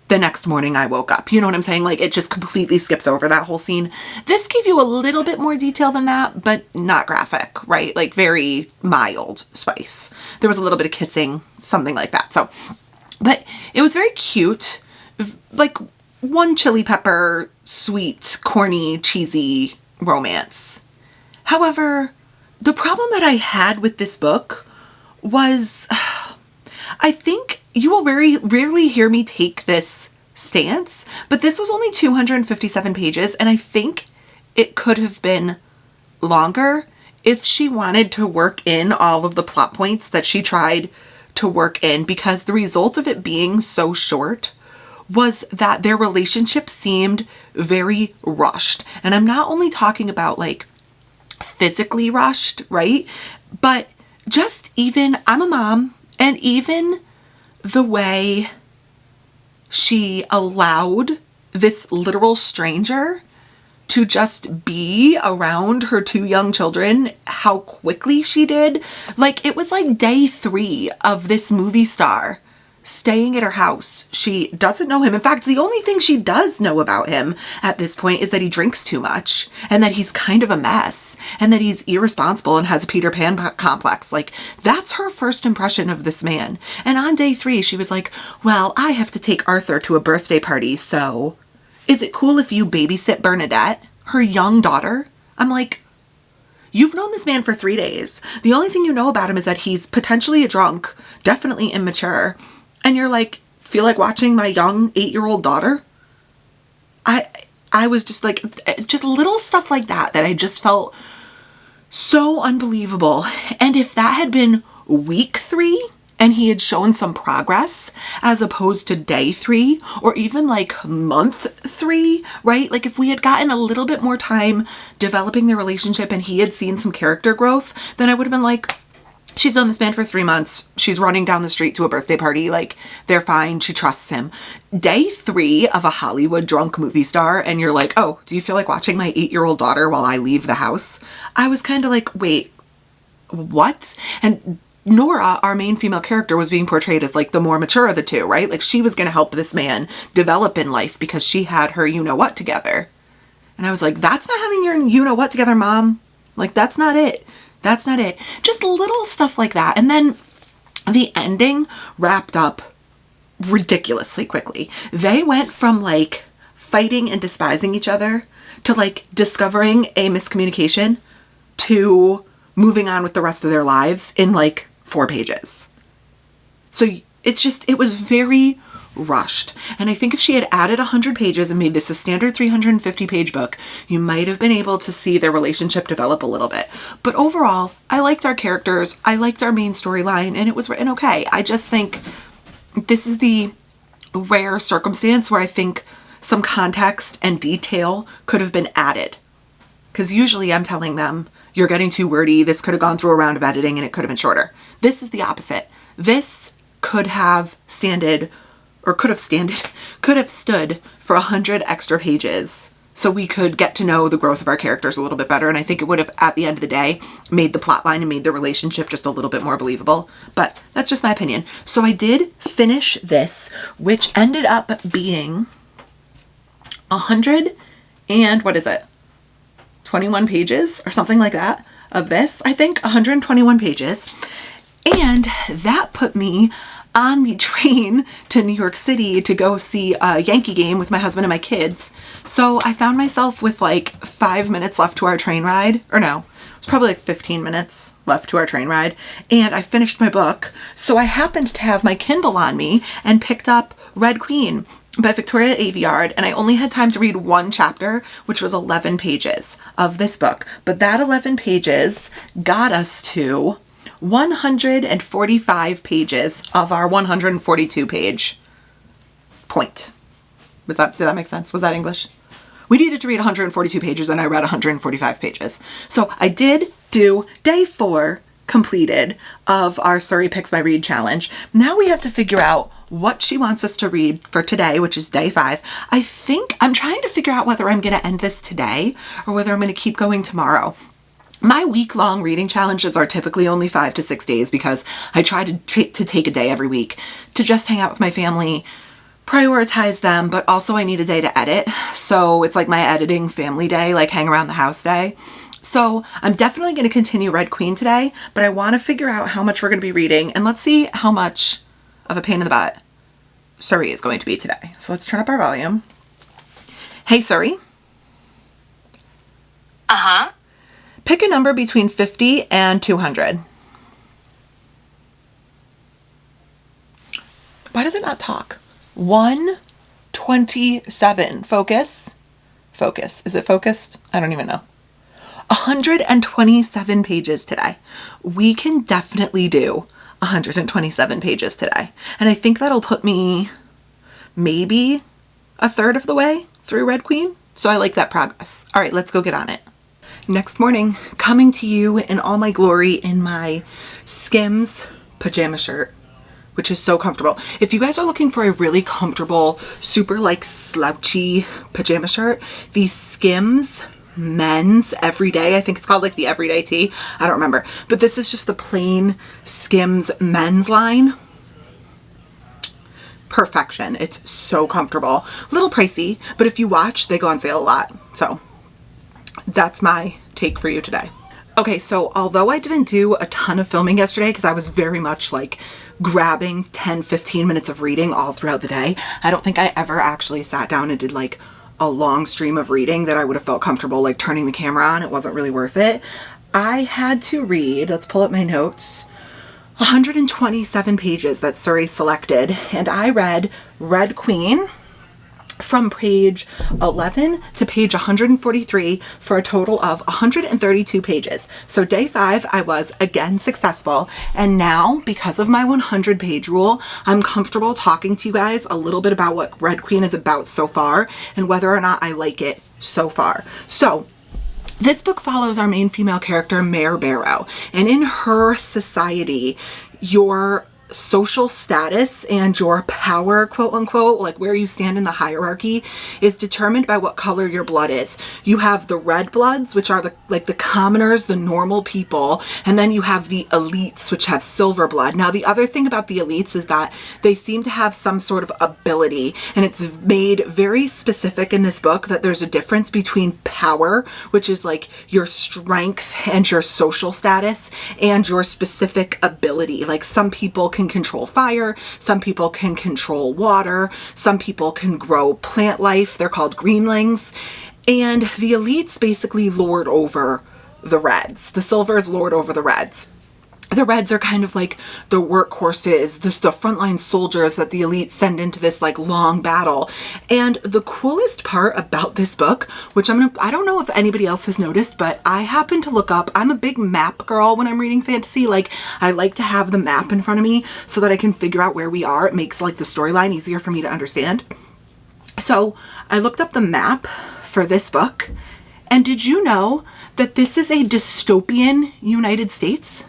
The next morning I woke up. You know what I'm saying? Like it just completely skips over that whole scene. This gave you a little bit more detail than that, but not graphic, right? Like very mild spice. There was a little bit of kissing, something like that. So, but it was very cute. Like one chili pepper, sweet, corny, cheesy romance. However, the problem that I had with this book was, I think you will very rarely hear me take this stance, but this was only 257 pages, and I think it could have been longer if she wanted to work in all of the plot points that she tried to work in, because the result of it being so short was that their relationship seemed very rushed. And I'm not only talking about like physically rushed, right? But just even, I'm a mom, and even the way she allowed this literal stranger to just be around her two young children, how quickly she did. Like it was like day 3 of this movie star staying at her house. She doesn't know him. In fact, the only thing she does know about him at this point is that he drinks too much and that he's kind of a mess and that he's irresponsible and has a Peter Pan complex. Like that's her first impression of this man. And on day 3, she was like, well, I have to take Arthur to a birthday party. So is it cool if you babysit Bernadette, her young daughter? I'm like, you've known this man for 3 days. The only thing you know about him is that he's potentially a drunk, definitely immature. And you're like, feel like watching my young 8-year-old daughter? I was just like, just little stuff like that I just felt so unbelievable. And if that had been week 3 and he had shown some progress as opposed to day 3 or even like month 3, right? Like if we had gotten a little bit more time developing their relationship and he had seen some character growth, then I would have been like, she's known this man for 3 months. She's running down the street to a birthday party. Like, they're fine. She trusts him. Day 3 of a Hollywood drunk movie star, and you're like, oh, do you feel like watching my 8-year-old daughter while I leave the house? I was kind of like, wait, what? And Nora, our main female character, was being portrayed as like the more mature of the two, right? Like, she was going to help this man develop in life because she had her you-know-what together. And I was like, that's not having your you-know-what together, Mom. Like, that's not it. That's not it. Just little stuff like that. And then the ending wrapped up ridiculously quickly. They went from like fighting and despising each other to like discovering a miscommunication to moving on with the rest of their lives in like 4 pages. So it's just, it was very rushed. And I think if she had added 100 pages and made this a standard 350 page book, you might have been able to see their relationship develop a little bit. But overall, I liked our characters. I liked our main storyline, and it was written okay. I just think this is the rare circumstance where I think some context and detail could have been added. Because usually I'm telling them, you're getting too wordy. This could have gone through a round of editing and it could have been shorter. This is the opposite. This could have could have stood for 100 extra pages so we could get to know the growth of our characters a little bit better. And I think it would have, at the end of the day, made the plot line and made the relationship just a little bit more believable. But that's just my opinion. So I did finish this, which ended up being 100 and what is it? 21 pages or something like that of this. I think 121 pages. And that put me on the train to New York City to go see a Yankee game with my husband and my kids. So I found myself with like 5 minutes left to our train ride. Or no, it was probably like 15 minutes left to our train ride. And I finished my book. So I happened to have my Kindle on me and picked up Red Queen by Victoria Aveyard. And I only had time to read 1 chapter, which was 11 pages of this book. But that 11 pages got us to 145 pages of our 142 page point. Did that make sense? Was that English? We needed to read 142 pages and I read 145 pages. So I did do day 4 completed of our Siri Picks My Read challenge. Now we have to figure out what she wants us to read for today, which is day 5. I think I'm trying to figure out whether I'm going to end this today or whether I'm going to keep going tomorrow. My week-long reading challenges are typically only 5 to 6 days because I try to take a day every week to just hang out with my family, prioritize them, but also I need a day to edit. So it's like my editing family day, like hang around the house day. So I'm definitely going to continue Red Queen today, but I want to figure out how much we're going to be reading, and let's see how much of a pain in the butt Siri is going to be today. So let's turn up our volume. Hey Siri. Uh-huh. Pick a number between 50 and 200. Why does it not talk? 127. Focus. Focus. Is it focused? I don't even know. 127 pages today. We can definitely do 127 pages today. And I think that'll put me maybe a third of the way through Red Queen. So I like that progress. All right, let's go get on it. Next morning, coming to you in all my glory in my Skims pajama shirt, which is so comfortable. If you guys are looking for a really comfortable, super like slouchy pajama shirt, the Skims men's everyday, I think it's called like the everyday tee, I don't remember, but this is just the plain Skims men's line. Perfection. It's so comfortable. A little pricey, but if you watch, they go on sale a lot. So that's my take for you today. Okay, so although I didn't do a ton of filming yesterday because I was very much like grabbing 10-15 minutes of reading all throughout the day, I don't think I ever actually sat down and did like a long stream of reading that I would have felt comfortable like turning the camera on. It wasn't really worth it. I had to read, let's pull up my notes, 127 pages that Suri selected, and I read Red Queen from page 11 to page 143 for a total of 132 pages. So day 5, I was again successful. And now, because of my 100 page rule, I'm comfortable talking to you guys a little bit about what Red Queen is about so far and whether or not I like it so far. So this book follows our main female character, Mare Barrow, and in her society, your social status and your power, quote unquote, like where you stand in the hierarchy, is determined by what color your blood is. You have the red bloods, which are the commoners, the normal people, and then you have the elites, which have silver blood. Now the other thing about the elites is that they seem to have some sort of ability, and it's made very specific in this book that there's a difference between power, which is like your strength and your social status, and your specific ability. Like some people can control fire, some people can control water, some people can grow plant life, they're called greenlings, and the elites basically lord over the reds. The silvers lord over the reds. The reds are kind of like the workhorses, the frontline soldiers that the elites send into this like long battle. And the coolest part about this book, which I don't know if anybody else has noticed, but I happen to look up, I'm a big map girl when I'm reading fantasy. Like I like to have the map in front of me so that I can figure out where we are. It makes like the storyline easier for me to understand. So I looked up the map for this book, and did you know that this is a dystopian United States?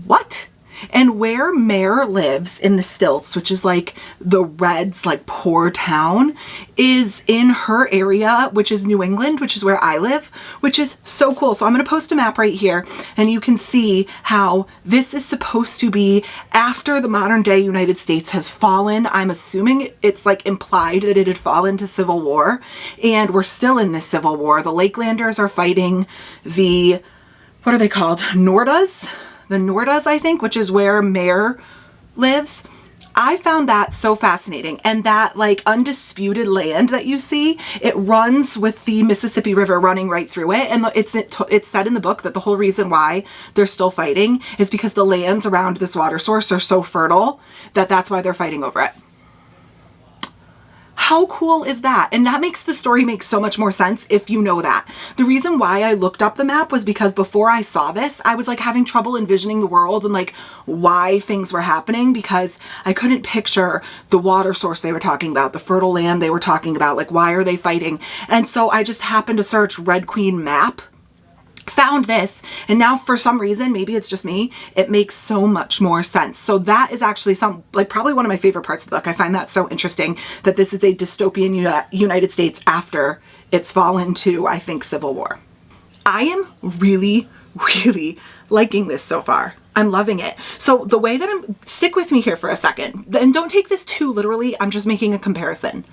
What? And where Mare lives in the stilts, which is like the Reds' like poor town, is in her area, which is New England, which is where I live, which is so cool. So I'm going to post a map right here, and you can see how this is supposed to be after the modern day United States has fallen. I'm assuming it's like implied that it had fallen to civil war, and we're still in this civil war. The Lakelanders are fighting the, what are they called? Nordas? The Nordas, I think, which is where Mare lives. I found that so fascinating. And that like undisputed land that you see, it runs with the Mississippi River running right through it. And it's said in the book that the whole reason why they're still fighting is because the lands around this water source are so fertile that that's why they're fighting over it. How cool is that? And that makes the story make so much more sense if you know that. The reason why I looked up the map was because before I saw this, I was like having trouble envisioning the world and like why things were happening, because I couldn't picture the water source they were talking about, the fertile land they were talking about, like why are they fighting? And so I just happened to search Red Queen map, found this, And now for some reason, maybe it's just me, it makes so much more sense. So that is actually probably one of my favorite parts of the book. I find that so interesting that this is a dystopian United States after it's fallen to, I think, civil war. I am really, really liking this so far. I'm loving it. So the way that stick with me here for a second, and don't take this too literally, I'm just making a comparison.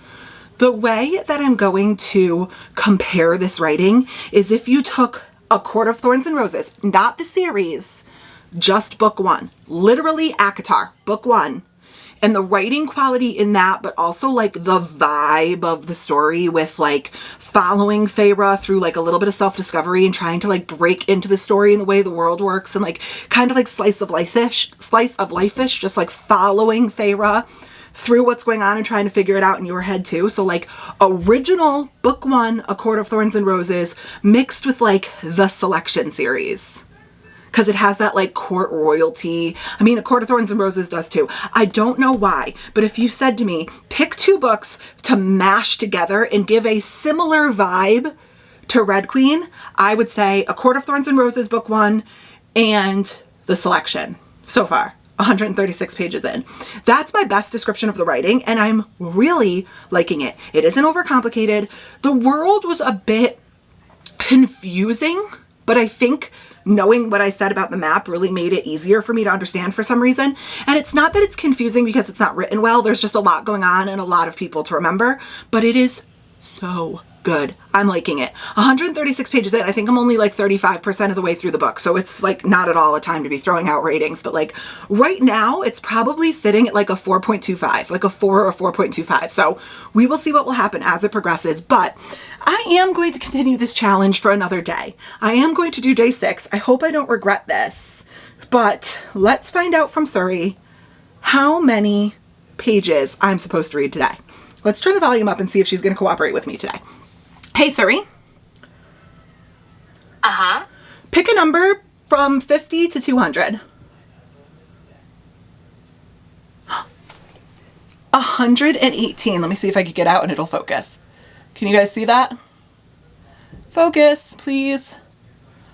The way that I'm going to compare this writing is if you took A Court of Thorns and Roses, not the series, just book one, literally ACOTAR, book one, and the writing quality in that, but also like the vibe of the story with like following Feyre through like a little bit of self-discovery and trying to like break into the story and the way the world works, and like kind of like slice of life-ish, just like following Feyre through what's going on and trying to figure it out in your head too. So like original book one, A Court of Thorns and Roses, mixed with like the Selection series. Because it has that like court royalty. I mean, A Court of Thorns and Roses does too. I don't know why, but if you said to me, pick two books to mash together and give a similar vibe to Red Queen, I would say A Court of Thorns and Roses book one and The Selection so far. 136 pages in. That's my best description of the writing, and I'm really liking it. It isn't overcomplicated. The world was a bit confusing, but I think knowing what I said about the map really made it easier for me to understand for some reason. And it's not that it's confusing because it's not written well. There's just a lot going on and a lot of people to remember, but it is so good. I'm liking it. 136 pages in. I think I'm only like 35% of the way through the book. So it's like not at all a time to be throwing out ratings, but like right now it's probably sitting at like a 4.25, like a 4 or 4.25. So we will see what will happen as it progresses, but I am going to continue this challenge for another day. I am going to do day 6. I hope I don't regret this, but let's find out from Siri how many pages I'm supposed to read today. Let's turn the volume up and see if she's going to cooperate with me today. Hey, Siri. Uh-huh. Pick a number from 50 to 200. 118. Let me see if I can get out and it'll focus. Can you guys see that? Focus, please.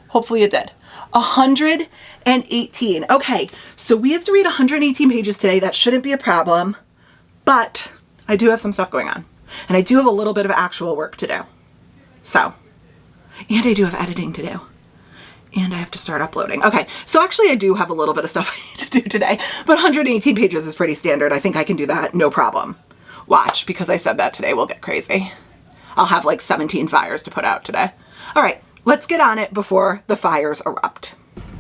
Hopefully it did. 118. Okay, so we have to read 118 pages today. That shouldn't be a problem, but I do have some stuff going on, and I do have a little bit of actual work to do. So, and I do have editing to do, and I have to start uploading. Okay, so actually I do have a little bit of stuff I need to do today, but 118 pages is pretty standard. I think I can do that, no problem. Watch, because I said that today, we'll get crazy. I'll have like 17 fires to put out today. All right, let's get on it before the fires erupt.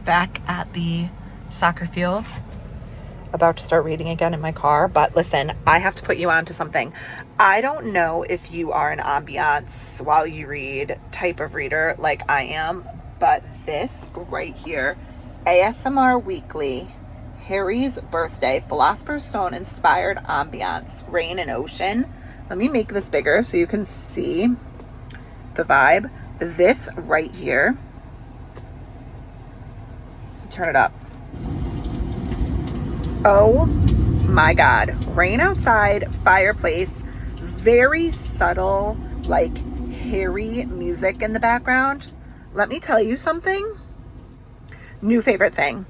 Back at the soccer fields. About to start reading again in my car, but listen, I have to put you on to something. I don't know if you are an ambiance while you read type of reader like I am, but this right here, ASMR Weekly, Harry's Birthday, Philosopher's Stone inspired ambiance, rain and ocean. Let me make this bigger so you can see the vibe. This right here, turn it up. Oh my God. Rain outside, fireplace, very subtle, like Harry music in the background. Let me tell you something. New favorite thing.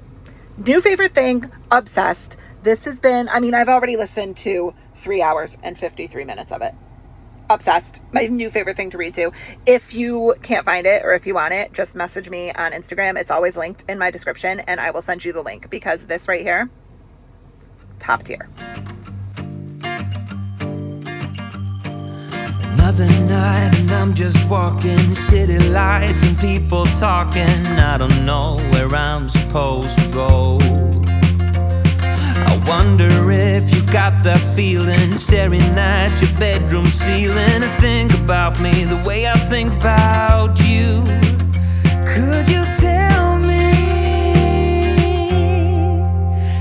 New favorite thing, obsessed. This has been, I mean, I've already listened to 3 hours and 53 minutes of it. Obsessed. My new favorite thing to read to. If you can't find it or if you want it, just message me on Instagram. It's always linked in my description and I will send you the link because this right here, top tier. Another night and I'm just walking, city lights and people talking. I don't know where I'm supposed to go. I wonder if you got that feeling, staring at your bedroom ceiling. And think about me the way I think about you. Could you tell me,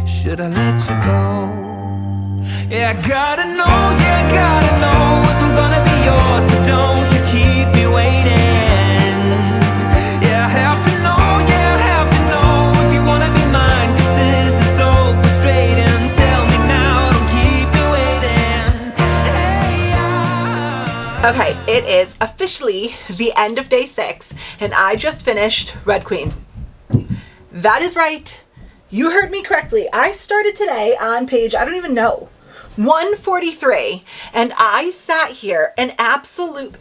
should I let you go? Yeah, I gotta know, yeah, I gotta know if I'm gonna be yours, so don't you keep me waiting. Yeah, I have to know, yeah, I have to know if you wanna be mine, 'cause this is so frustrating. Tell me now, don't keep me waiting. Hey, Okay, it is officially the end of day 6 and I just finished Red Queen. That is right. You heard me correctly. I started today on page, I don't even know, 143, and I sat here and absolutely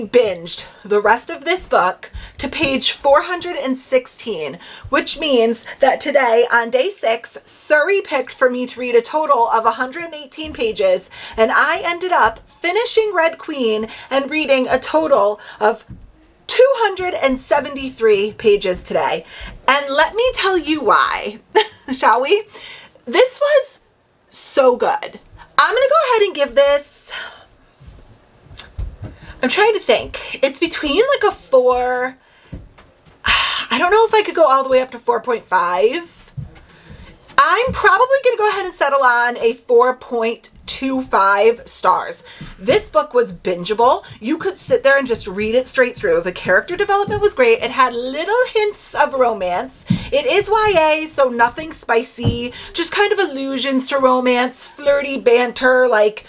binged the rest of this book to page 416, which means that today on day 6, Suri picked for me to read a total of 118 pages, and I ended up finishing Red Queen and reading a total of 273 pages today. And let me tell you why, shall we? This was so good. I'm gonna go ahead and give this, I'm trying to think. It's between like a 4, I don't know if I could go all the way up to 4.5. I'm probably going to go ahead and settle on a 4.25 stars. This book was bingeable. You could sit there and just read it straight through. The character development was great. It had little hints of romance. It is YA, so nothing spicy, just kind of allusions to romance, flirty banter, like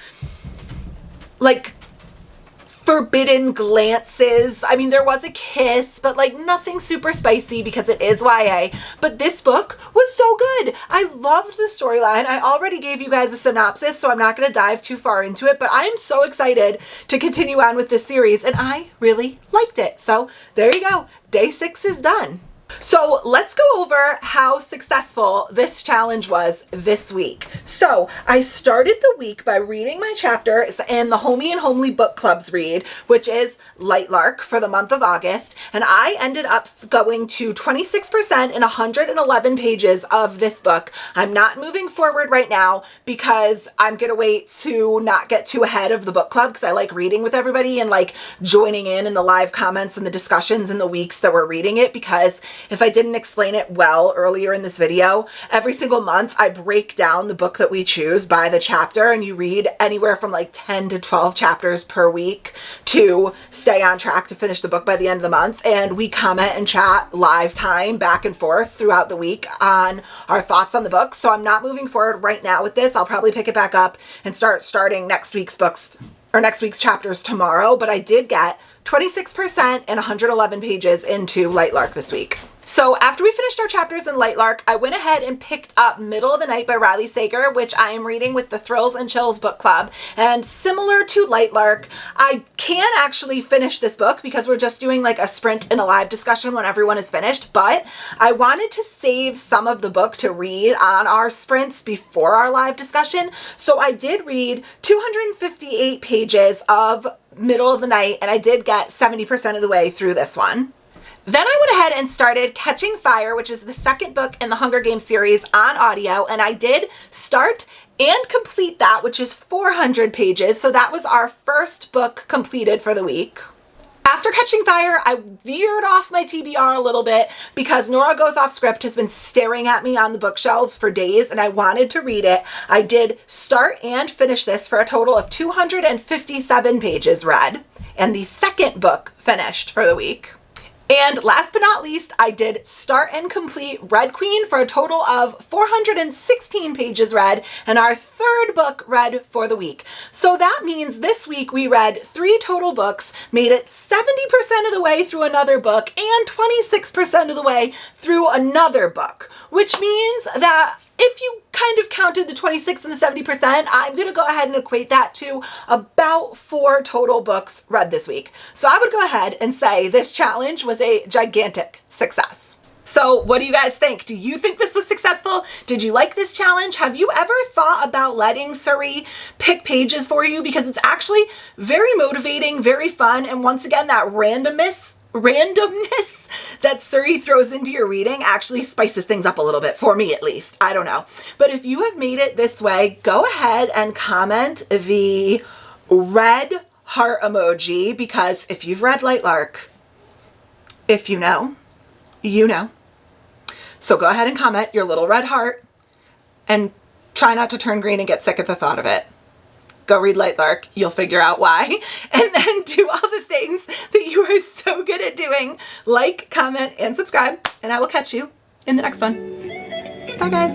forbidden glances. I mean, there was a kiss, but like nothing super spicy because it is YA. But this book was so good. I loved the storyline. I already gave you guys a synopsis, so I'm not going to dive too far into it, but I am so excited to continue on with this series, and I really liked it. So there you go. Day 6 is done. So let's go over how successful this challenge was this week. So I started the week by reading my chapter in the Homey and Homely Book Club's read, which is Lightlark for the month of August. And I ended up going to 26% in 111 pages of this book. I'm not moving forward right now because I'm going to wait to not get too ahead of the book club, because I like reading with everybody and like joining in the live comments and the discussions in the weeks that we're reading it, because if I didn't explain it well earlier in this video, every single month I break down the book that we choose by the chapter, and you read anywhere from like 10 to 12 chapters per week to stay on track to finish the book by the end of the month. And we comment and chat live time back and forth throughout the week on our thoughts on the book. So I'm not moving forward right now with this. I'll probably pick it back up and starting next week's books or next week's chapters tomorrow, but I did get 26% and 111 pages into Lightlark this week. So after we finished our chapters in Lightlark, I went ahead and picked up Middle of the Night by Riley Sager, which I am reading with the Thrills and Chills book club. And similar to Lightlark, I can actually finish this book because we're just doing like a sprint and a live discussion when everyone is finished. But I wanted to save some of the book to read on our sprints before our live discussion. So I did read 258 pages of Middle of the Night, and I did get 70% of the way through this one. Then I went ahead and started Catching Fire, which is the second book in the Hunger Games series, on audio, and I did start and complete that, which is 400 pages. So that was our first book completed for the week. After Catching Fire, I veered off my TBR a little bit because Nora Goes Off Script has been staring at me on the bookshelves for days, and I wanted to read it. I did start and finish this for a total of 257 pages read, and the second book finished for the week. And last but not least, I did start and complete Red Queen for a total of 416 pages read, and our third book read for the week. So that means this week we read 3 total books, made it 70% of the way through another book, and 26% of the way through another book, which means that if you kind of counted the 26 and the 70%, I'm going to go ahead and equate that to about 4 total books read this week. So I would go ahead and say this challenge was a gigantic success. So what do you guys think? Do you think this was successful? Did you like this challenge? Have you ever thought about letting Suri pick pages for you? Because it's actually very motivating, very fun, and once again, that randomness that Suri throws into your reading actually spices things up a little bit, for me at least. I don't know. But if you have made it this way, go ahead and comment the red heart emoji, because if you've read Lightlark, if you know, you know. So go ahead and comment your little red heart and try not to turn green and get sick at the thought of it. Go read Lightlark, you'll figure out why. And then do all the things that you are so good at doing. Like, comment, and subscribe. And I will catch you in the next one. Bye, guys.